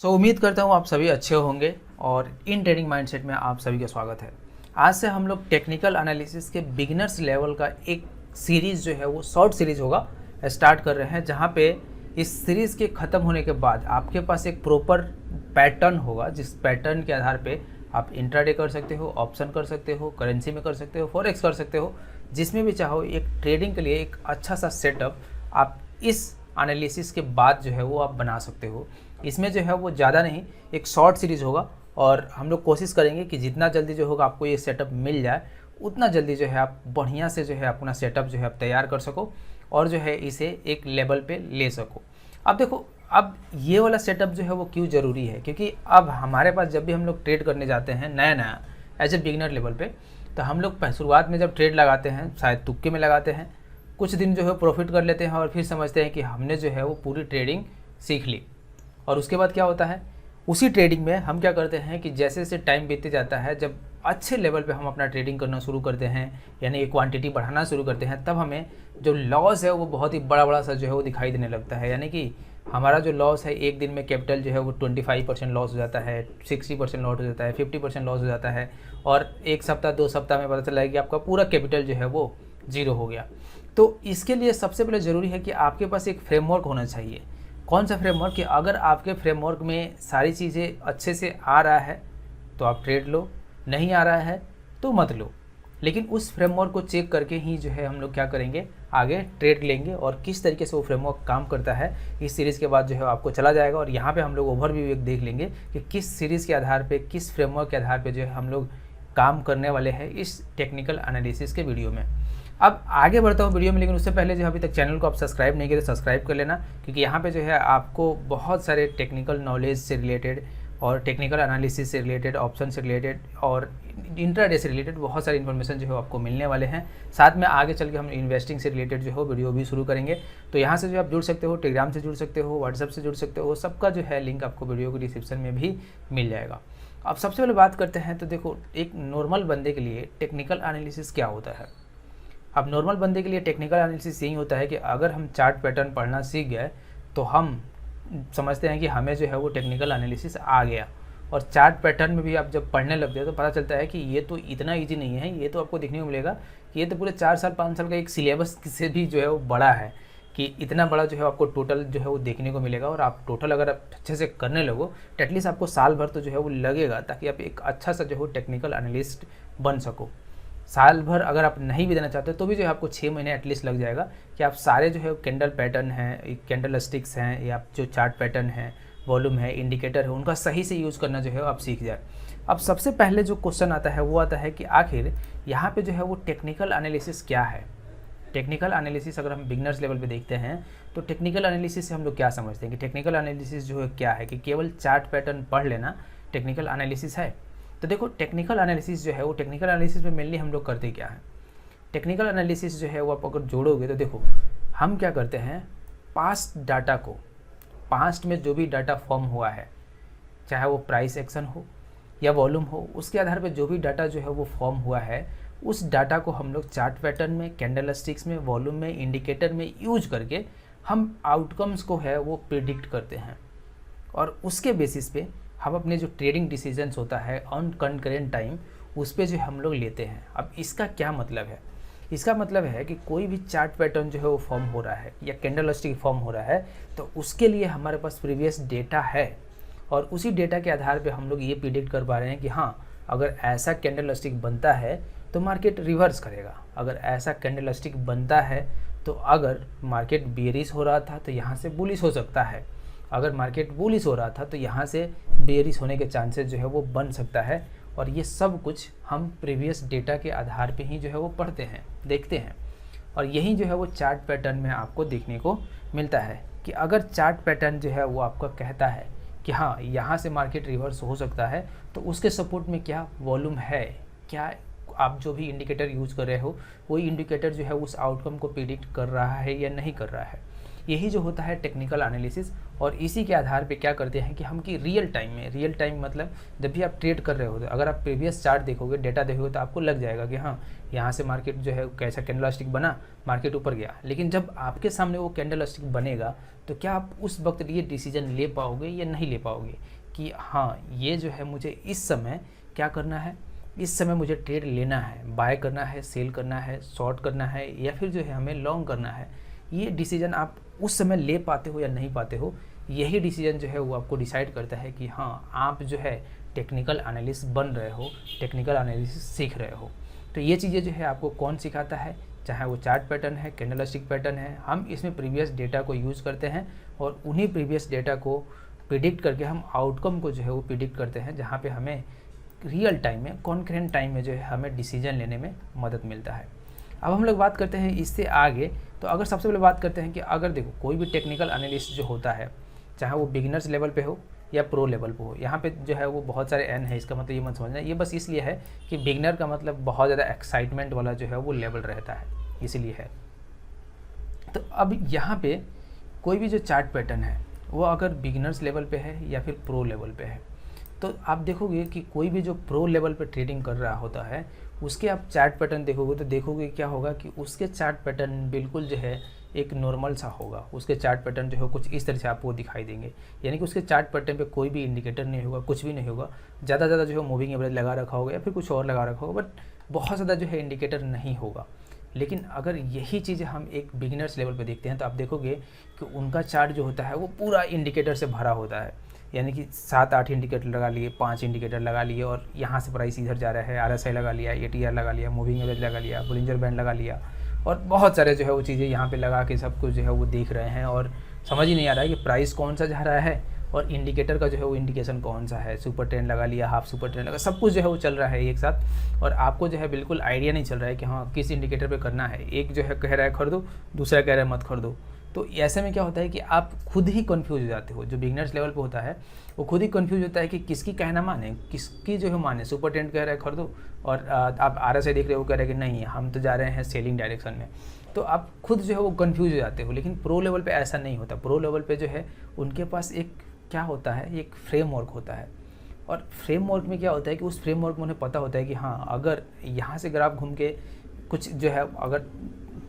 उम्मीद करता हूँ आप सभी अच्छे होंगे और इन ट्रेडिंग माइंडसेट में आप सभी का स्वागत है। आज से हम लोग टेक्निकल एनालिसिस के बिगिनर्स लेवल का एक सीरीज़ जो है वो शॉर्ट सीरीज़ होगा स्टार्ट कर रहे हैं, जहाँ पे इस सीरीज़ के ख़त्म होने के बाद आपके पास एक प्रॉपर पैटर्न होगा, जिस पैटर्न के आधार पे आप इंट्राडे कर सकते हो, ऑप्शन कर सकते हो, करेंसी में कर सकते हो, फॉरेक्स कर सकते हो, जिसमें भी चाहो एक ट्रेडिंग के लिए एक अच्छा सा सेटअप आप इस एनालिसिस के बाद जो है वो आप बना सकते हो। इसमें जो है वो ज़्यादा नहीं, एक शॉर्ट सीरीज़ होगा और हम लोग कोशिश करेंगे कि जितना जल्दी जो होगा आपको ये सेटअप मिल जाए, उतना जल्दी जो है आप बढ़िया से जो है अपना सेटअप जो है आप तैयार कर सको और जो है इसे एक लेवल पे ले सको। अब देखो, अब ये वाला सेटअप जो है वो क्यों ज़रूरी है, क्योंकि अब हमारे पास जब भी हम लोग ट्रेड करने जाते हैं नया नया एज ए बिगिनर लेवल पे, तो हम लोग शुरुआत में जब ट्रेड लगाते हैं शायद तुक्के में लगाते हैं, कुछ दिन जो है प्रॉफिट कर लेते हैं और फिर समझते हैं कि हमने जो है वो पूरी ट्रेडिंग सीख ली। और उसके बाद क्या होता है, उसी ट्रेडिंग में हम क्या करते हैं कि जैसे जैसे टाइम बीतते जाता है, जब अच्छे लेवल पे हम अपना ट्रेडिंग करना शुरू करते हैं, यानी एक क्वांटिटी बढ़ाना शुरू करते हैं, तब हमें जो लॉस है वो बहुत ही बड़ा बड़ा सा जो है वो दिखाई देने लगता है। यानी कि हमारा जो लॉस है, एक दिन में कैपिटल जो है वो 25% लॉस हो जाता है, 60% लॉस हो जाता है, 50% लॉस हो जाता है, और एक सप्ताह 2 सप्ताह में पता चला है कि आपका पूरा कैपिटल जो है वो ज़ीरो हो गया। तो इसके लिए सबसे पहले ज़रूरी है कि आपके पास एक फ्रेमवर्क होना चाहिए। कौन सा फ्रेमवर्क? कि अगर आपके फ्रेमवर्क में सारी चीज़ें अच्छे से आ रहा है तो आप ट्रेड लो, नहीं आ रहा है तो मत लो। लेकिन उस फ्रेमवर्क को चेक करके ही जो है हम लोग क्या करेंगे, आगे ट्रेड लेंगे। और किस तरीके से वो फ्रेमवर्क काम करता है, इस सीरीज़ के बाद जो है आपको चला जाएगा। और यहाँ पे हम लोग ओवरव्यू एक देख लेंगे कि किस सीरीज़ के आधार पे, किस फ्रेमवर्क के आधार पे जो है हम लोग काम करने वाले हैं इस टेक्निकल एनालिसिस के वीडियो में। अब आगे बढ़ता हूँ वीडियो में, लेकिन उससे पहले जो अभी तक चैनल को आप सब्सक्राइब नहीं किए तो सब्सक्राइब कर लेना, क्योंकि यहाँ पे जो है आपको बहुत सारे टेक्निकल नॉलेज से रिलेटेड और टेक्निकल एनालिसिस से रिलेटेड, ऑप्शन से रिलेटेड और इंट्राडे से रिलेटेड बहुत सारे इन्फॉर्मेशन जो है आपको मिलने वाले हैं। साथ में आगे चल के हम इन्वेस्टिंग से रिलेटेड जो है वीडियो भी शुरू करेंगे। तो यहाँ से जो आप जुड़ सकते हो, टेलीग्राम से जुड़ सकते हो, व्हाट्सएप से जुड़ सकते हो, सबका जो है लिंक आपको वीडियो के डिस्क्रिप्शन में भी मिल जाएगा। अब सबसे पहले बात करते हैं, तो देखो, एक नॉर्मल बंदे के लिए टेक्निकल एनालिसिस क्या होता है। अब नॉर्मल बंदे के लिए टेक्निकल एनालिसिस यही होता है कि अगर हम चार्ट पैटर्न पढ़ना सीख गए तो हम समझते हैं कि हमें जो है वो टेक्निकल एनालिसिस आ गया। और चार्ट पैटर्न में भी आप जब पढ़ने लग गए तो पता चलता है कि ये तो इतना इजी नहीं है, ये तो आपको देखने को मिलेगा कि ये तो पूरे 4 साल 5 साल का एक सिलेबस से भी जो है वो बड़ा है, कि इतना बड़ा जो है आपको टोटल जो है वो देखने को मिलेगा। और आप टोटल अगर आप अच्छे से करने लगो तो एटलीस्ट आपको साल भर तो जो है वो लगेगा, ताकि आप एक अच्छा सा जो है टेक्निकल एनालिस्ट बन सको। साल भर अगर आप नहीं भी देना चाहते तो भी जो है आपको 6 महीने एटलीस्ट लग जाएगा कि आप सारे जो है कैंडल पैटर्न हैं, कैंडल स्टिक्स हैं, या जो चार्ट पैटर्न है, वॉल्यूम है, इंडिकेटर है, उनका सही से यूज़ करना जो है आप सीख जाए। अब सबसे पहले जो क्वेश्चन आता है वो आता है कि आखिर यहाँ पे जो है वो टेक्निकल एनालिसिस क्या है। टेक्निकल एनालिसिस अगर हम बिगनर्स लेवल पे देखते हैं तो टेक्निकल एनालिसिस से हम लोग क्या समझते हैं कि टेक्निकल एनालिसिस जो है क्या है, कि केवल चार्ट पैटर्न पढ़ लेना टेक्निकल एनालिसिस है। तो देखो, टेक्निकल एनालिसिस जो है वो, टेक्निकल एनालिसिस में मेनली हम लोग करते क्या है, टेक्निकल एनालिसिस जो है वो आप अगर जोड़ोगे तो देखो हम क्या करते हैं, पास्ट डाटा को, पास्ट में जो भी डाटा फॉर्म हुआ है, चाहे वो प्राइस एक्शन हो या वॉल्यूम हो, उसके आधार पर जो भी डाटा जो है वो फॉर्म हुआ है, उस डाटा को हम लोग चार्ट पैटर्न में, कैंडल स्टिक्स में, वॉल्यूम में, इंडिकेटर में यूज करके हम आउटकम्स को है वो प्रिडिक्ट करते हैं। और उसके बेसिस पे हम अपने जो ट्रेडिंग डिसीजंस होता है ऑन कंकरेंट टाइम, उस पर जो हम लोग लेते हैं। अब इसका क्या मतलब है? इसका मतलब है कि कोई भी चार्ट पैटर्न जो है वो फॉर्म हो रहा है या कैंडल स्टिक फॉर्म हो रहा है, तो उसके लिए हमारे पास प्रीवियस डेटा है, और उसी डेटा के आधार पे हम लोग ये प्रिडिक्ट कर पा रहे हैं कि हाँ, अगर ऐसा कैंडल स्टिक बनता है तो मार्केट रिवर्स करेगा, अगर ऐसा कैंडल स्टिक बनता है तो अगर मार्केट बेरिश हो रहा था तो यहाँ से बुलिश हो सकता है, अगर मार्केट बुलिश हो रहा था तो यहाँ से बेरिश होने के चांसेस जो है वो बन सकता है। और ये सब कुछ हम प्रीवियस डेटा के आधार पे ही जो है वो पढ़ते हैं, देखते हैं, और यही जो है वो चार्ट पैटर्न में आपको देखने को मिलता है कि अगर चार्ट पैटर्न जो है वो आपका कहता है कि हाँ, यहाँ से मार्केट रिवर्स हो सकता है, तो उसके सपोर्ट में क्या वॉल्यूम है, क्या आप जो भी इंडिकेटर यूज़ कर रहे हो वही इंडिकेटर जो है उस आउटकम को प्रिडिक्ट कर रहा है या नहीं कर रहा है। यही जो होता है टेक्निकल एनालिसिस। और इसी के आधार पे क्या करते हैं कि हम कि रियल टाइम मतलब जब भी आप ट्रेड कर रहे हो, तो अगर आप प्रीवियस चार्ट देखोगे, डेटा देखोगे, तो आपको लग जाएगा कि हाँ यहाँ से मार्केट जो है कैसा कैंडल स्टिक बना, मार्केट ऊपर गया। लेकिन जब आपके सामने वो कैंडल स्टिक बनेगा तो क्या आप उस वक्त ये डिसीजन ले पाओगे या नहीं ले पाओगे कि हाँ ये जो है मुझे इस समय क्या करना है, इस समय मुझे ट्रेड लेना है, बाय करना है, सेल करना है, शॉर्ट करना है, या फिर जो है हमें लॉन्ग करना है। ये डिसीजन आप उस समय ले पाते हो या नहीं पाते हो, यही डिसीजन जो है वो आपको डिसाइड करता है कि हाँ आप जो है टेक्निकल एनालिस्ट बन रहे हो, टेक्निकल एनालिसिस सीख रहे हो। तो ये चीज़ें जो है आपको कौन सिखाता है, चाहे वो चार्ट पैटर्न है, कैंडल स्टिक पैटर्न है, हम इसमें प्रीवियस डेटा को यूज़ करते हैं और उन्हीं प्रीवियस डेटा को प्रिडिक्ट करके हम आउटकम को जो है वो प्रिडिक्ट करते हैं, जहाँ पे हमें रियल टाइम में, कॉन्करेंट टाइम में जो है हमें डिसीजन लेने में मदद मिलता है। अब हम लोग बात करते हैं इससे आगे। तो अगर सबसे पहले बात करते हैं कि अगर देखो कोई भी टेक्निकल एनालिस्ट जो होता है, चाहे वो बिगिनर्स लेवल पे हो या प्रो लेवल पे हो, यहाँ पे जो है वो बहुत सारे एन है, इसका मतलब ये मत समझना, ये बस इसलिए है कि बिगिनर का मतलब बहुत ज़्यादा एक्साइटमेंट वाला जो है वो लेवल रहता है, इसलिए है। तो अब यहाँ पे कोई भी जो चार्ट पैटर्न है वो अगर बिगिनर्स लेवल पे है या फिर प्रो लेवल पे है, तो आप देखोगे कि कोई भी जो प्रो लेवल पे ट्रेडिंग कर रहा होता है उसके आप चार्ट पैटर्न देखोगे तो देखोगे क्या होगा कि उसके चार्ट पैटर्न बिल्कुल जो है एक नॉर्मल सा होगा। उसके चार्ट पैटर्न जो है कुछ इस तरह से आपको दिखाई देंगे, यानी कि उसके चार्ट पैटर्न पे कोई भी इंडिकेटर नहीं होगा, कुछ भी नहीं होगा। ज़्यादा जो है मूविंग एवरेज लगा रखा होगा या फिर कुछ और लगा रखा होगा, बट बहुत ज़्यादा जो है इंडिकेटर नहीं होगा। लेकिन अगर यही चीज़ें हम एक बिगिनर्स लेवल पे देखते हैं तो आप देखोगे कि उनका चार्ट जो होता है वो पूरा इंडिकेटर से भरा होता है, यानी कि 7-8 इंडिकेटर लगा लिए, 5 इंडिकेटर लगा लिए, और यहाँ से प्राइस इधर जा रहा है, RSI लगा लिया, ATR लगा लिया, मूविंग एवरेज लगा लिया, बोलिंजर बैंड लगा लिया, और बहुत सारे जो है वो चीज़ें यहाँ पे लगा के सब कुछ जो है वो देख रहे हैं, और समझ ही नहीं आ रहा है कि प्राइस कौन सा जा रहा है और इंडिकेटर का जो है वो इंडिकेशन कौन सा है। सुपर ट्रेंड लगा लिया, हाफ सुपर ट्रेंड लगा, सब कुछ जो है वो चल रहा है एक साथ, और आपको जो है बिल्कुल आइडिया नहीं चल रहा है कि हाँ किस इंडिकेटर पे करना है। एक जो है कह रहा है खरीदो, दूसरा कह रहा है मत खरीदो। तो ऐसे में क्या होता है कि आप खुद ही कंफ्यूज हो जाते हो। जो बिगनर्स लेवल पे होता है वो खुद ही कंफ्यूज होता है कि किसकी कहना माने, किसकी जो है माने। सुपर ट्रेंड कह रहा है खरीदो और आप RSI देख रहे हो, कह रहे हैं कि नहीं हम तो जा रहे हैं सेलिंग डायरेक्शन में, तो आप खुद जो है वो कंफ्यूज हो जाते हो। लेकिन प्रो लेवल पे ऐसा नहीं होता। प्रो लेवल पे जो है उनके पास एक क्या होता है, एक फ्रेमवर्क होता है, और फ्रेमवर्क में क्या होता है कि उस फ्रेमवर्क में उन्हें पता होता है कि हाँ अगर यहाँ से ग्राफ घूम के कुछ जो है अगर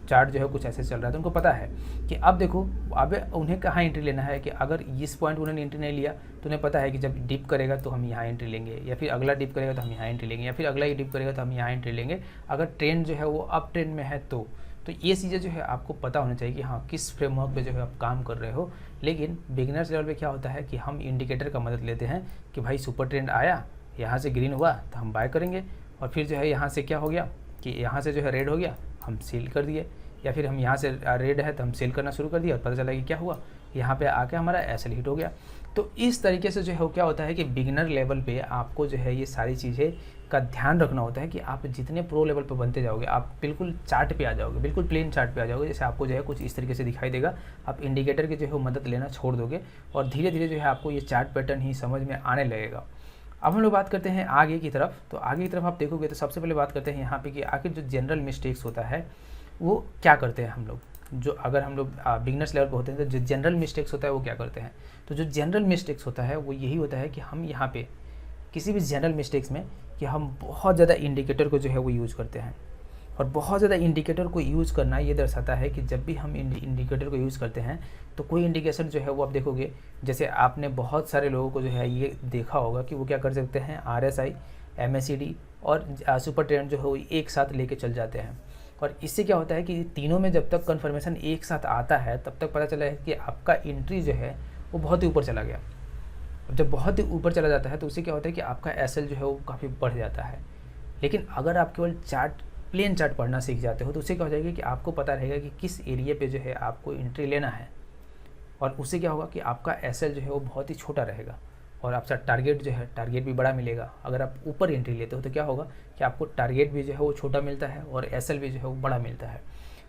चार्ट जो है कुछ ऐसे चल रहा है तो उनको पता है कि अब देखो अब उन्हें कहाँ एंट्री लेना है, कि अगर इस पॉइंट उन्होंने एंट्री नहीं लिया तो उन्हें पता है कि जब डिप करेगा तो हम यहाँ एंट्री लेंगे, या फिर अगला डिप करेगा तो हम यहाँ एंट्री लेंगे, या फिर अगला ही डिप करेगा तो हम यहाँ एंट्री लेंगे। अगर ट्रेंड जो है वो अप ट्रेंड में है तो ये चीज़ें जो है आपको पता होना चाहिए कि हाँ किस फ्रेमवर्क पे जो है आप काम कर रहे हो। लेकिन बिगिनर्स लेवल पे क्या होता है कि हम इंडिकेटर का मदद लेते हैं कि भाई सुपर ट्रेंड आया, यहाँ से ग्रीन हुआ तो हम बाय करेंगे, और फिर जो है यहाँ से क्या हो गया कि यहाँ से जो है रेड हो गया हम सेल कर दिए, या फिर हम यहाँ से रेड है तो हम सेल करना शुरू कर दिया और पता चला कि क्या हुआ यहाँ पे आके हमारा एसएल हिट हो गया। तो इस तरीके से जो है क्या होता है कि बिगिनर लेवल पे आपको जो है ये सारी चीज़ें का ध्यान रखना होता है कि आप जितने प्रो लेवल पे बनते जाओगे आप बिल्कुल चार्ट पे आ जाओगे, बिल्कुल प्लेन चार्ट पे आ जाओगे। जैसे आपको जो है कुछ इस तरीके से दिखाई देगा, आप इंडिकेटर की जो है मदद लेना छोड़ दोगे और धीरे धीरे जो है आपको ये चार्ट पैटर्न ही समझ में आने लगेगा। अब हम लोग बात करते हैं आगे की तरफ। तो आगे की तरफ आप देखोगे तो सबसे पहले बात करते हैं यहाँ पे कि आखिर जो जनरल मिस्टेक्स होता है वो क्या करते हैं हम लोग। जो अगर हम लोग बिगनर्स लेवल पे होते हैं तो जो जनरल मिस्टेक्स होता है वो क्या करते हैं। तो जो जनरल मिस्टेक्स होता है वो यही होता है कि हम यहाँ पे किसी भी जनरल मिस्टेक्स में कि हम बहुत ज़्यादा इंडिकेटर को जो है वो यूज़ करते हैं, और बहुत ज़्यादा इंडिकेटर को यूज़ करना ये दर्शाता है कि जब भी हम इंडिकेटर को यूज़ करते हैं तो कोई इंडिकेशन जो है वो आप देखोगे, जैसे आपने बहुत सारे लोगों को जो है ये देखा होगा कि वो क्या कर सकते हैं, RSI, MACD और सुपर ट्रेंड जो है वो एक साथ लेके चल जाते हैं। और इससे क्या होता है कि तीनों में जब तक कन्फर्मेशन एक साथ आता है तब तक पता चला है कि आपका एंट्री जो है वो बहुत ही ऊपर चला गया। जब बहुत ही ऊपर चला जाता है तो उससे क्या होता है कि आपका एसएल जो है वो काफ़ी बढ़ जाता है। लेकिन अगर आप केवल प्लेन चार्ट पढ़ना सीख जाते हो तो उससे क्या हो जाएगा कि आपको पता रहेगा कि किस एरिया पे जो है आपको एंट्री लेना है, और उससे क्या होगा कि आपका एसएल जो है वो बहुत ही छोटा रहेगा और आपका टारगेट जो है टारगेट भी बड़ा मिलेगा। अगर आप ऊपर एंट्री लेते हो तो क्या होगा कि आपको टारगेट भी जो है वो छोटा मिलता है और एसएल भी जो है वो बड़ा मिलता है।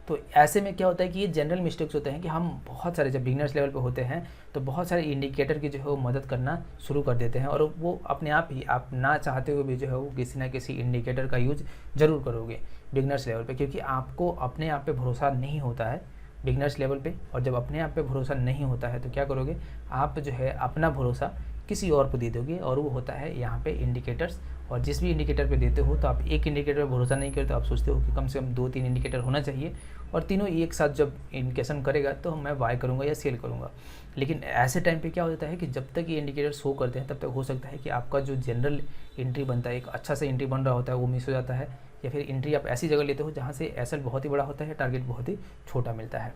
तो ऐसे में क्या होता है कि ये जनरल मिस्टेक्स होते हैं कि हम बहुत सारे जब बिगनर्स लेवल पे होते हैं तो बहुत सारे इंडिकेटर की जो है वो मदद करना शुरू कर देते हैं, और वो अपने आप ही आप ना चाहते हुए भी जो है वो किसी ना किसी इंडिकेटर का यूज ज़रूर करोगे बिगनर्स लेवल पे, क्योंकि आपको अपने आप पे भरोसा नहीं होता है। बिगनर्स लेवल पे। और जब अपने आप पे भरोसा नहीं होता है तो क्या करोगे, आप जो है अपना भरोसा किसी और को दे दोगे, और वो होता है यहाँ पे इंडिकेटर्स। और जिस भी इंडिकेटर पे देते हो तो आप एक इंडिकेटर पे भरोसा नहीं करते, आप सोचते हो कि कम से कम 2-3 इंडिकेटर होना चाहिए और तीनों एक साथ जब इंडिकेशन करेगा तो मैं बाय करूँगा या सेल करूँगा। लेकिन ऐसे टाइम पे क्या होता है कि जब तक ये इंडिकेटर शो करते हैं तब तक हो सकता है कि आपका जो जनरल एंट्री बनता है, एक अच्छा सा एंट्री बन रहा होता है, वो मिस हो जाता है, या फिर एंट्री आप ऐसी जगह लेते हो जहाँ से एसएल बहुत ही बड़ा होता है, टारगेट बहुत ही छोटा मिलता है।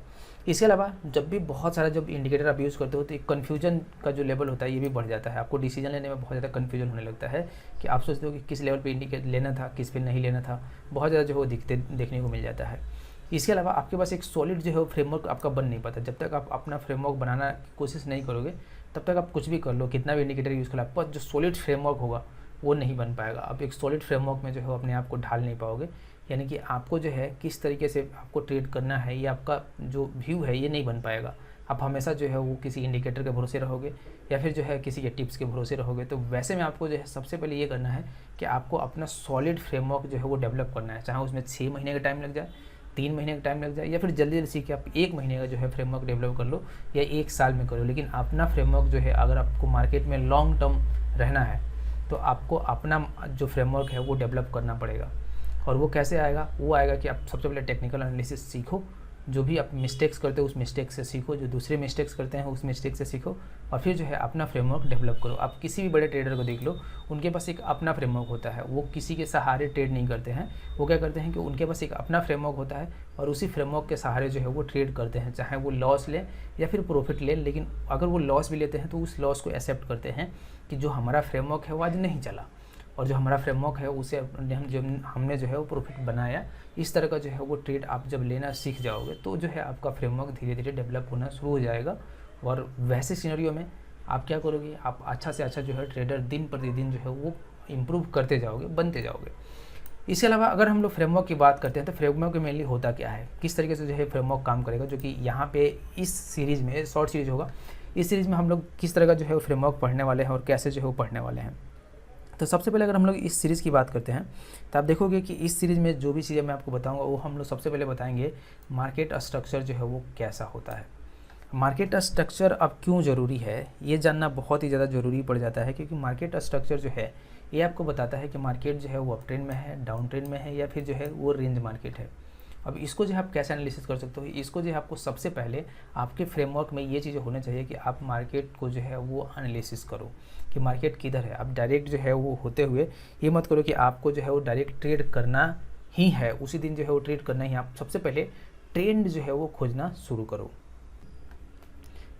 इसके अलावा जब भी बहुत सारा जब इंडिकेटर आप यूज़ करते हो तो एक कन्फ्यूजन का जो लेवल होता है ये भी बढ़ जाता है। आपको डिसीजन लेने में बहुत ज़्यादा कन्फ्यूजन होने लगता है कि आप सोचते हो कि किस लेवल पे इंडिकेटर लेना था, किस पे नहीं लेना था, बहुत ज़्यादा जो है वो देखने को मिल जाता है। इसके अलावा आपके पास एक सॉलिड जो है फ्रेमवर्क आपका बन नहीं पाता। जब तक आप अपना फ्रेमवर्क बनाना की कोशिश नहीं करोगे तब तक आप कुछ भी कर लो, कितना भी इंडिकेटर यूज़ कर लो, आपका जो सॉलिड फ्रेमवर्क होगा वो नहीं बन पाएगा। आप एक सॉलिड फ्रेमवर्क में जो है अपने आप को ढाल नहीं पाओगे, यानी कि आपको जो है किस तरीके से आपको ट्रेड करना है, ये आपका जो व्यू है ये नहीं बन पाएगा। आप हमेशा जो है वो किसी इंडिकेटर के भरोसे रहोगे या फिर जो है किसी के टिप्स के भरोसे रहोगे। तो वैसे में आपको जो है सबसे पहले ये करना है कि आपको अपना सॉलिड फ्रेमवर्क जो है वो डेवलप करना है, चाहे उसमें 6 महीने का टाइम लग जाए, 3 महीने का टाइम लग जाए, या फिर जल्दी जल्दी सीख के आप 1 महीने का जो है फ्रेमवर्क डेवलप कर लो या 1 साल में करो। लेकिन अपना फ्रेमवर्क जो है, अगर आपको मार्केट में लॉन्ग टर्म रहना है तो आपको अपना जो फ्रेमवर्क है वो डेवलप करना पड़ेगा। और वो कैसे आएगा, वो आएगा कि आप सबसे पहले टेक्निकल एनालिसिस सीखो, जो भी आप मिस्टेक्स करते हो उस मिस्टेक से सीखो, जो दूसरे मिस्टेक्स करते हैं उस मिस्टेक से सीखो, और फिर जो है अपना फ्रेमवर्क डेवलप करो। आप किसी भी बड़े ट्रेडर को देख लो, उनके पास एक अपना फ्रेमवर्क होता है, वो किसी के सहारे ट्रेड नहीं करते हैं। वो क्या करते हैं कि उनके पास एक अपना फ्रेमवर्क होता है और उसी फ्रेमवर्क के सहारे जो है वो ट्रेड करते हैं, चाहे वो लॉस ले या फिर प्रॉफिट ले। लेकिन अगर वो लॉस भी लेते हैं तो उस लॉस को एक्सेप्ट करते हैं कि जो हमारा फ्रेमवर्क है वो आज नहीं चला, और जो हमारा फ्रेमवर्क है उसे हमने जो है वो प्रॉफिट बनाया। इस तरह का जो है वो ट्रेड आप जब लेना सीख जाओगे तो जो है आपका फ्रेमवर्क धीरे धीरे डेवलप होना शुरू हो जाएगा। और वैसे सिनेरियो में आप क्या करोगे, आप अच्छा से अच्छा जो है ट्रेडर दिन प्रतिदिन जो है वो इम्प्रूव करते जाओगे, बनते जाओगे। इसके अलावा अगर हम लोग फ्रेमवर्क की बात करते हैं तो फ्रेमवर्क मेनली होता क्या है, किस तरीके से जो है फ्रेमवर्क काम करेगा, जो कि यहाँ पे इस सीरीज़ में शॉर्ट सीरीज होगा, इस सीरीज़ में हम लोग किस तरह का जो है फ्रेमवर्क पढ़ने वाले हैं और कैसे जो है वो पढ़ने वाले हैं। तो सबसे पहले अगर हम लोग इस सीरीज़ की बात करते हैं तो आप देखोगे कि इस सीरीज़ में जो भी चीज़ें मैं आपको बताऊंगा वो हम लोग सबसे पहले बताएंगे मार्केट स्ट्रक्चर जो है वो कैसा होता है। मार्केट स्ट्रक्चर अब क्यों ज़रूरी है ये जानना बहुत ही ज़्यादा ज़रूरी पड़ जाता है, क्योंकि मार्केट स्ट्रक्चर जो है ये आपको बताता है कि मार्केट जो है वो अप ट्रेंड में है, डाउन ट्रेंड में है, या फिर जो है वो रेंज मार्केट है। अब इसको जो है आप कैसे एनालिसिस कर सकते हो, इसको जो है आपको सबसे पहले आपके फ्रेमवर्क में ये चीज़ें होना चाहिए कि आप मार्केट को जो है वो एनालिसिस करो कि मार्केट किधर है। आप डायरेक्ट जो है वो होते हुए ये मत करो कि आपको जो है वो डायरेक्ट ट्रेड करना ही है, उसी दिन जो है वो ट्रेड करना ही। आप सबसे पहले ट्रेंड जो है वो खोजना शुरू करो।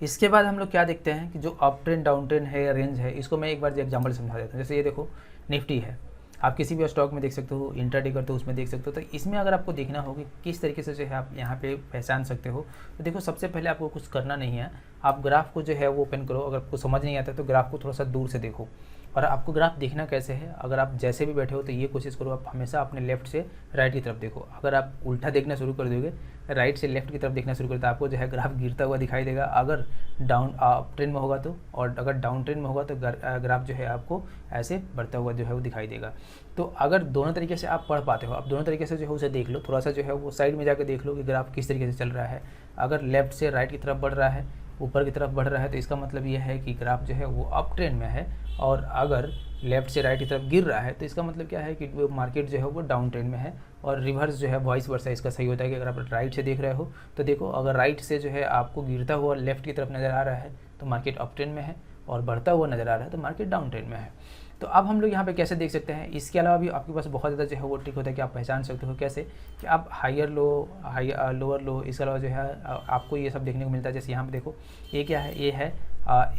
इसके बाद हम लोग क्या देखते हैं कि जो अप ट्रेंड डाउन ट्रेंड है या रेंज है, इसको मैं एक बार एग्जाम्पल समझा देता हूँ। जैसे ये देखो निफ्टी है, आप किसी भी स्टॉक में देख सकते हो, इंट्राडे करते हो उसमें देख सकते हो। तो इसमें अगर आपको देखना हो कि किस तरीके से जो है आप यहाँ पे पहचान सकते हो, तो देखो सबसे पहले आपको कुछ करना नहीं है, आप ग्राफ को जो है वो ओपन करो। अगर आपको समझ नहीं आता तो ग्राफ को थोड़ा सा दूर से देखो। और आपको ग्राफ देखना कैसे है, अगर आप जैसे भी बैठे हो तो ये कोशिश करो आप हमेशा अपने लेफ्ट से राइट की तरफ देखो। अगर आप उल्टा देखना शुरू कर दोगे, राइट से लेफ्ट की तरफ देखना शुरू करते तो आपको जो है ग्राफ गिरता हुआ दिखाई देगा अगर डाउन अप ट्रेंड में होगा तो, और अगर डाउन ट्रेंड में होगा तो ग्राफ जो है आपको ऐसे बढ़ता हुआ जो है वो दिखाई देगा। तो अगर दोनों तरीके से आप पढ़ पाते हो, आप दोनों तरीके से जो है उसे देख लो, थोड़ा सा जो है वो साइड में जाकर देख लो कि ग्राफ किस तरीके से चल रहा है। अगर लेफ्ट से राइट की तरफ बढ़ रहा है, ऊपर की तरफ बढ़ रहा है, तो इसका मतलब ये है कि ग्राफ जो है वो अप ट्रेंड में है। और अगर लेफ्ट से राइट की तरफ गिर रहा है तो इसका मतलब क्या है कि वो मार्केट जो है वो डाउन ट्रेंड में है। और रिवर्स जो है वॉइस वर्सा इसका सही होता है कि अगर आप राइट से देख रहे हो तो देखो, अगर राइट से जो है आपको गिरता हुआ लेफ्ट की तरफ नज़र आ रहा है तो मार्केट अप ट्रेंड में है, और बढ़ता हुआ नज़र आ रहा है तो मार्केट डाउन ट्रेंड में है। तो अब हम लोग यहाँ पे कैसे देख सकते हैं, इसके अलावा भी आपके पास बहुत ज़्यादा जो है वो ट्रिक होता है कि आप पहचान सकते हो कैसे, कि आप हायर लो, लोअर लो, इसके अलावा जो है आपको ये सब देखने को मिलता है। जैसे यहाँ पे देखो ये क्या है, ये है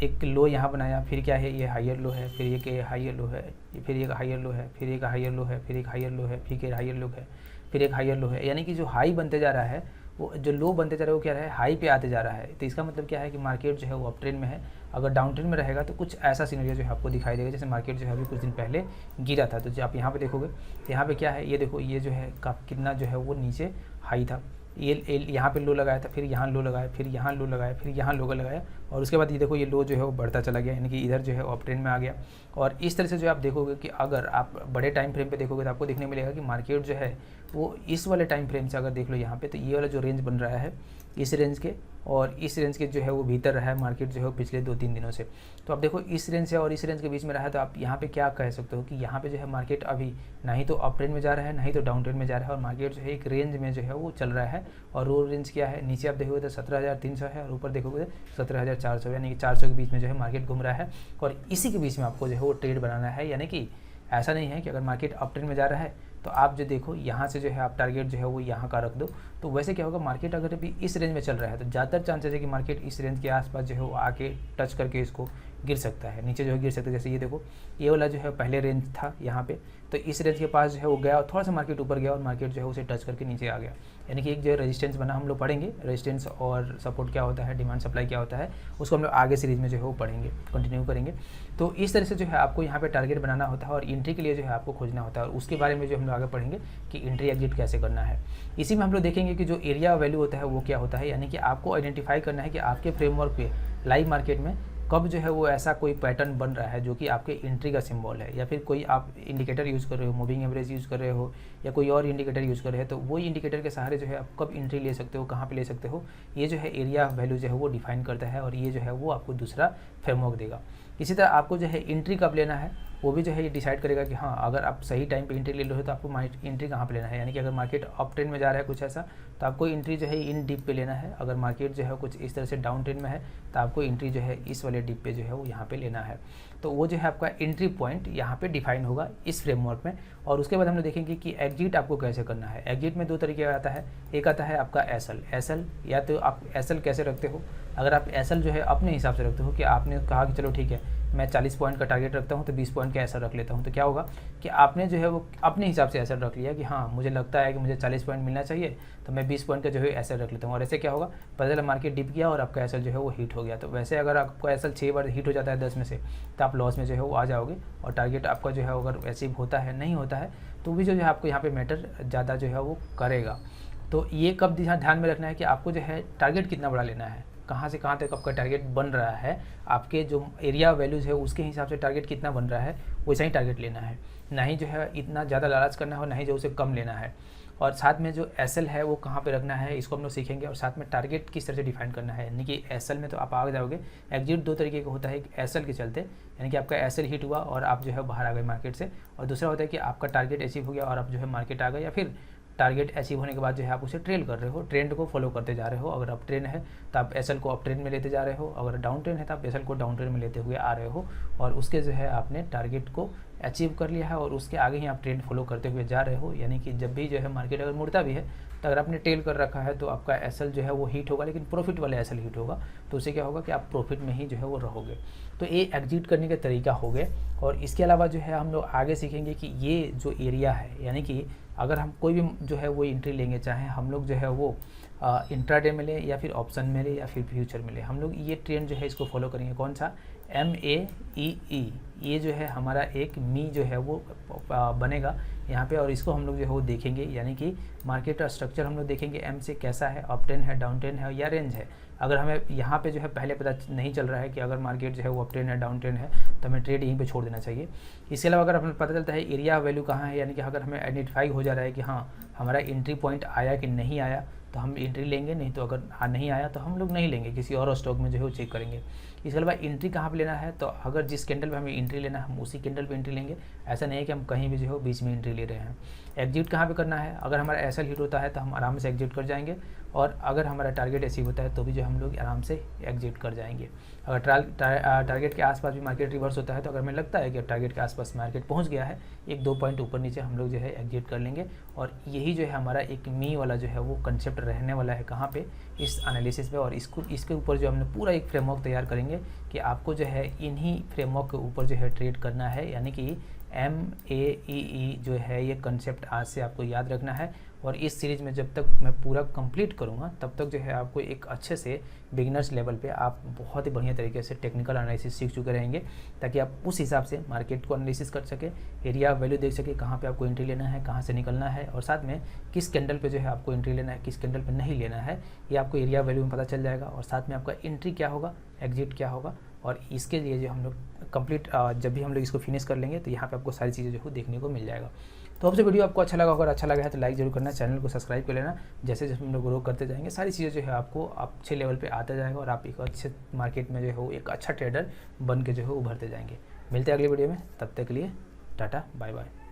एक लो यहाँ बनाया, फिर क्या है ये हायर लो है, फिर एक हायर लो है, फिर एक हायर लो है, फिर एक हायर लो है, फिर एक हायर लो है, फिर एक हायर लो है, फिर एक हायर लो है। यानी कि जो हाई बनते जा रहा है वो जो लो बनते जा रहा है वो क्या रहा है, हाई पे आते जा रहा है। तो इसका मतलब क्या है कि मार्केट जो है वो अप ट्रेंड में है। अगर डाउन ट्रेंड में रहेगा तो कुछ ऐसा सिनेरियो जो है आपको दिखाई देगा, जैसे मार्केट जो है अभी कुछ दिन पहले गिरा था। तो जो आप यहाँ पे देखोगे, यहाँ पे क्या है, ये देखो ये जो है कितना जो है वो नीचे हाई था, ये यहाँ पे लो लगाया था, फिर यहाँ लो लगाया, फिर यहाँ लो लगाया, फिर यहाँ लो लगाया, और उसके बाद ये देखो ये लो जो है वो बढ़ता चला गया, यानी कि इधर जो है वो अप ट्रेंड में आ गया। और इस तरह से जो आप देखोगे कि अगर आप बड़े टाइम फ्रेम पे देखोगे तो आपको देखने मिलेगा कि मार्केट जो है वो इस वाले टाइम फ्रेम से अगर देख लो यहाँ पे, तो ये वाला जो रेंज बन रहा है इस रेंज के और इस रेंज के जो है वो भीतर रहा है मार्केट जो है पिछले 2-3 दिनों से। तो आप देखो इस रेंज से और इस रेंज के बीच में रहा है, तो आप यहाँ पे क्या कह सकते हो कि यहाँ पे जो है मार्केट अभी ना ही तो अप ट्रेंड में जा रहा है, ना ही तो डाउन ट्रेंड में जा रहा है, और मार्केट जो है एक रेंज में जो है वो चल रहा है। और वो रेंज क्या है, नीचे आप देखोगे तो 17,300 है और ऊपर देखोगे तो 17,400, यानी कि 400 के बीच में जो है मार्केट घूम रहा है। और इसी के बीच में आपको जो है वो ट्रेड बनाना है, यानी कि ऐसा नहीं है कि अगर मार्केट अप ट्रेंड में जा रहा है तो आप जो देखो यहाँ से जो है आप टारगेट जो है वो यहाँ का रख दो। तो वैसे क्या होगा, मार्केट अगर अभी इस रेंज में चल रहा है तो ज़्यादातर चांसेस है कि मार्केट इस रेंज के आसपास जो है वो आके टच करके इसको गिर सकता है, नीचे जो है गिर सकता है। जैसे ये देखो ये वाला जो है पहले रेंज था यहाँ पे, तो इस रेंज के पास जो है वो गया और थोड़ा सा मार्केट ऊपर गया और मार्केट जो है उसे टच करके नीचे आ गया, यानी कि एक जो है रेजिस्टेंस बना। हम लोग पढ़ेंगे रेजिस्टेंस और सपोर्ट क्या होता है, डिमांड सप्लाई क्या होता है, उसको हम लोग आगे सीरीज में जो है वो पढ़ेंगे, कंटिन्यू करेंगे। तो इस तरह से जो है आपको यहाँ पे टारगेट बनाना होता है और एंट्री के लिए जो है आपको खोजना होता है, और उसके बारे में जो हम लोग आगे पढ़ेंगे कि एंट्री एग्जिट कैसे करना है। इसी में हम लोग देखेंगे कि जो एरिया वैल्यू होता है वो क्या होता है, यानी कि आपको आइडेंटिफाई करना है कि आपके फ्रेमवर्क पे लाइव मार्केट में कब जो है वो ऐसा कोई पैटर्न बन रहा है जो कि आपके एंट्री का सिंबल है, या फिर कोई आप इंडिकेटर यूज़ कर रहे हो, मूविंग एवरेज यूज़ कर रहे हो, या कोई और इंडिकेटर यूज़ कर रहे हो, तो वही इंडिकेटर के सहारे जो है आप कब एंट्री ले सकते हो, कहाँ पे ले सकते हो, ये जो है एरिया वैल्यू जो है वो डिफाइन करता है, और ये जो है वो आपको दूसरा फ्रेमवर्क देगा। इसी तरह आपको जो है एंट्री कब लेना है वो भी जो है ये डिसाइड करेगा कि हाँ अगर आप सही टाइम पे एंट्री ले लो तो आपको एंट्री कहाँ पे लेना है, यानी कि अगर मार्केट अप ट्रेंड में जा रहा है कुछ ऐसा तो आपको एंट्री जो है इन डिप पे लेना है, अगर मार्केट जो है कुछ इस तरह से डाउन ट्रेंड में है तो आपको एंट्री जो है इस वाले डिप पे जो है वो यहाँ पे लेना है। तो वो जो है आपका एंट्री पॉइंट यहाँ पे डिफाइन होगा इस फ्रेमवर्क में। और उसके बाद हम लोग देखेंगे कि एग्जिट आपको कैसे करना है। एग्जिट में दो तरीके का आता है, एक आता है आपका एसएल, या तो आप एसएल कैसे रखते हो, अगर आप एसएल जो है अपने हिसाब से रखते हो कि आपने कहा कि चलो ठीक है मैं 40 पॉइंट का टारगेट रखता हूँ तो 20 पॉइंट का एसएल रख लेता हूँ, तो क्या होगा कि आपने जो है वो अपने हिसाब से एसएल रख लिया कि हाँ मुझे लगता है कि मुझे 40 पॉइंट मिलना चाहिए तो मैं 20 पॉइंट का जो है एसएल रख लेता हूँ। और ऐसे क्या होगा, पता चला मार्केट डिप गया और आपका एसएल जो है वो हिट हो गया। तो वैसे अगर आपका एसएल 6 बार हिट हो जाता है 10 में से तो आप लॉस में जो है वो आ जाओगे, और टारगेट आपका जो है अगर अचीव होता है नहीं होता है तो भी जो है आपको यहाँ पे मैटर ज़्यादा जो है वो करेगा। तो ये कब ध्यान में रखना है कि आपको जो है टारगेट कितना बड़ा लेना है, कहाँ से कहाँ तक आपका टारगेट बन रहा है, आपके जो एरिया वैल्यूज़ है उसके हिसाब से टारगेट कितना बन रहा है वैसा ही टारगेट लेना है, ना ही जो है इतना ज़्यादा लालच करना है, ना ही जो उसे कम लेना है। और साथ में जो एसएल है वो कहाँ पे रखना है इसको हम लोग सीखेंगे, और साथ में टारगेट किस तरह से डिफाइन करना है। यानी कि एसएल में तो आप आ जाओगे, एग्जिट दो तरीके का होता है, एक एसएल के चलते यानी कि आपका एसएल हिट हुआ और आप जो है बाहर आ गए मार्केट से, और दूसरा होता है कि आपका टारगेट अचीव हो गया और आप जो है मार्केट आ गए, या फिर टारगेट अचीव होने के बाद जो है आप उसे ट्रेल कर रहे हो, ट्रेंड को फॉलो करते जा रहे हो। अगर अप ट्रेंड है तो आप एसएल को अप ट्रेंड में लेते जा रहे हो, अगर डाउन ट्रेंड है तो आप एसएल को डाउन ट्रेंड में लेते हुए आ रहे हो, और उसके जो है आपने टारगेट को अचीव कर लिया है और उसके आगे ही आप ट्रेंड फॉलो करते हुए जा रहे हो। यानी कि जब भी जो है मार्केट अगर मुड़ता भी है तो अगर आपने टेल कर रखा है तो आपका एसएल जो है वो हिट होगा, लेकिन प्रॉफिट वाला एसएल हिट होगा, तो उससे क्या होगा कि आप प्रॉफिट में ही जो है वो रहोगे। तो ये एग्जिट करने के तरीका हो गए। और इसके अलावा जो है हम लोग आगे सीखेंगे कि ये जो एरिया है, यानी कि अगर हम कोई भी जो है वो एंट्री लेंगे, चाहे हम लोग जो है वो इंट्राडे में ले या फिर ऑप्शन में ले या फिर फ्यूचर में ले, हम लोग ये ट्रेंड जो है इसको फॉलो करेंगे। कौन सा, MAEE, ये जो है हमारा एक मी जो है वो बनेगा यहाँ पे, और इसको हम लोग जो है वो देखेंगे। यानी कि मार्केट का स्ट्रक्चर हम लोग देखेंगे एम से कैसा है, अप ट्रेंड है, डाउन ट्रेंड है या रेंज है। अगर हमें यहाँ पे जो है पहले पता नहीं चल रहा है कि अगर मार्केट जो है वो अप ट्रेंड है, डाउन ट्रेंड है, तो हमें ट्रेड यहीं पे छोड़ देना चाहिए। इसके अलावा अगर हमें पता चलता है एरिया वैल्यू कहाँ है, यानी कि अगर हमें आइडेंटिफाई हो जा रहा है कि हाँ हमारा एंट्री पॉइंट आया कि नहीं आया, तो हम एंट्री लेंगे, नहीं तो अगर नहीं आया तो हम लोग नहीं लेंगे, किसी और स्टॉक में जो है वो चेक करेंगे। इसके अलावा एंट्री कहाँ पे लेना है, तो अगर जिस कैंडल पे हमें एंट्री लेना है हम उसी कैंडल पे एंट्री लेंगे, ऐसा नहीं है कि हम कहीं भी जो है बीच में एंट्री ले रहे हैं। एग्जिट कहाँ पे करना है, अगर हमारा एसएल हिट होता है तो हम आराम से एग्जिट कर जाएंगे, और अगर हमारा टारगेट अचीव होता है तो भी जो हम लोग आराम से एग्जिट कर जाएंगे। अगर टारगेट के आसपास भी मार्केट रिवर्स होता है तो अगर हमें लगता है कि टारगेट के आसपास मार्केट पहुंच गया है, 1-2 पॉइंट ऊपर नीचे हम लोग जो है एग्जिट कर लेंगे। और यही जो है हमारा एक मी वाला जो है वो कंसेप्ट रहने वाला है कहाँ पे, इस एनालिसिस पे। और इसके ऊपर जो हमने पूरा एक फ्रेमवर्क तैयार करेंगे कि आपको जो है इन्हीं फ्रेमवर्क के ऊपर जो है ट्रेड करना है, यानी कि MAEE जो है ये कंसेप्ट आज से आपको याद रखना है। और इस सीरीज़ में जब तक मैं पूरा कंप्लीट करूँगा तब तक जो है आपको एक अच्छे से बिगिनर्स लेवल पे आप बहुत ही बढ़िया तरीके से टेक्निकल एनालिसिस सीख चुके रहेंगे, ताकि आप उस हिसाब से मार्केट को एनालिसिस कर सके, एरिया वैल्यू देख सके, कहाँ पे आपको एंट्री लेना है, कहाँ से निकलना है, और साथ में किस कैंडल पे जो है आपको एंट्री लेना है, किस कैंडल पे नहीं लेना है, ये आपको एरिया वैल्यू में पता चल जाएगा। और साथ में आपका एंट्री क्या होगा, एग्जिट क्या होगा, और इसके लिए जो हम लोग कंप्लीट जब भी हम लोग इसको फिनिश कर लेंगे तो यहाँ पे आपको सारी चीज़ें जो है देखने को मिल जाएगा। तो आपसे वीडियो आपको अच्छा लगा, अगर अच्छा लगा है तो लाइक जरूर करना, चैनल को सब्सक्राइब कर लेना। जैसे जैसे हम लोग ग्रो करते जाएंगे सारी चीज़ें जो है आपको अच्छे लेवल पे आता जाएगा और आप एक अच्छे मार्केट में जो है एक अच्छा ट्रेडर बन के जो है उभरते जाएंगे। मिलते हैं अगली वीडियो में, तब तक के लिए टाटा बाय बाय।